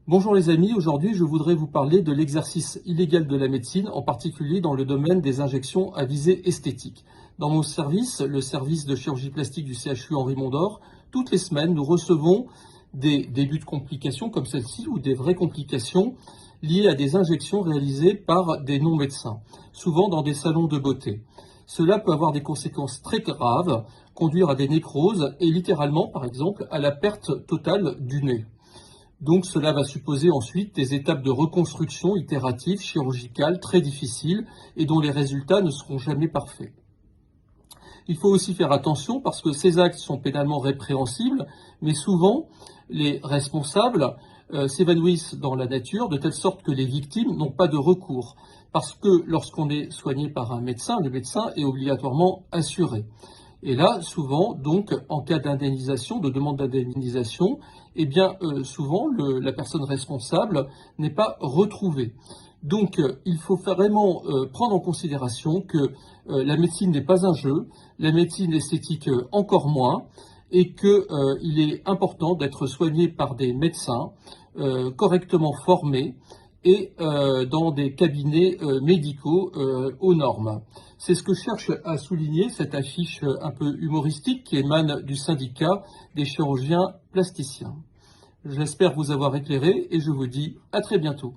Bonjour les amis, aujourd'hui je voudrais vous parler de l'exercice illégal de la médecine, en particulier dans le domaine des injections à visée esthétique. Dans mon service, le service de chirurgie plastique du CHU Henri Mondor, toutes les semaines nous recevons des débuts de complications comme celle-ci ou des vraies complications liées à des injections réalisées par des non-médecins, souvent dans des salons de beauté. Cela peut avoir des conséquences très graves, conduire à des nécroses et littéralement, par exemple, à la perte totale du nez. Donc cela va supposer ensuite des étapes de reconstruction itérative, chirurgicale, très difficiles et dont les résultats ne seront jamais parfaits. Il faut aussi faire attention parce que ces actes sont pénalement répréhensibles, mais souvent les responsables s'évanouissent dans la nature de telle sorte que les victimes n'ont pas de recours. Parce que lorsqu'on est soigné par un médecin, le médecin est obligatoirement assuré. Et là, souvent, donc, en cas d'indemnisation, de demande d'indemnisation, eh bien, souvent, la personne responsable n'est pas retrouvée. Donc, il faut vraiment prendre en considération que la médecine n'est pas un jeu, la médecine esthétique encore moins, et qu'il est important d'être soigné par des médecins correctement formés et dans des cabinets médicaux aux normes. C'est ce que cherche à souligner cette affiche un peu humoristique qui émane du syndicat des chirurgiens plasticiens. J'espère vous avoir éclairé et je vous dis à très bientôt.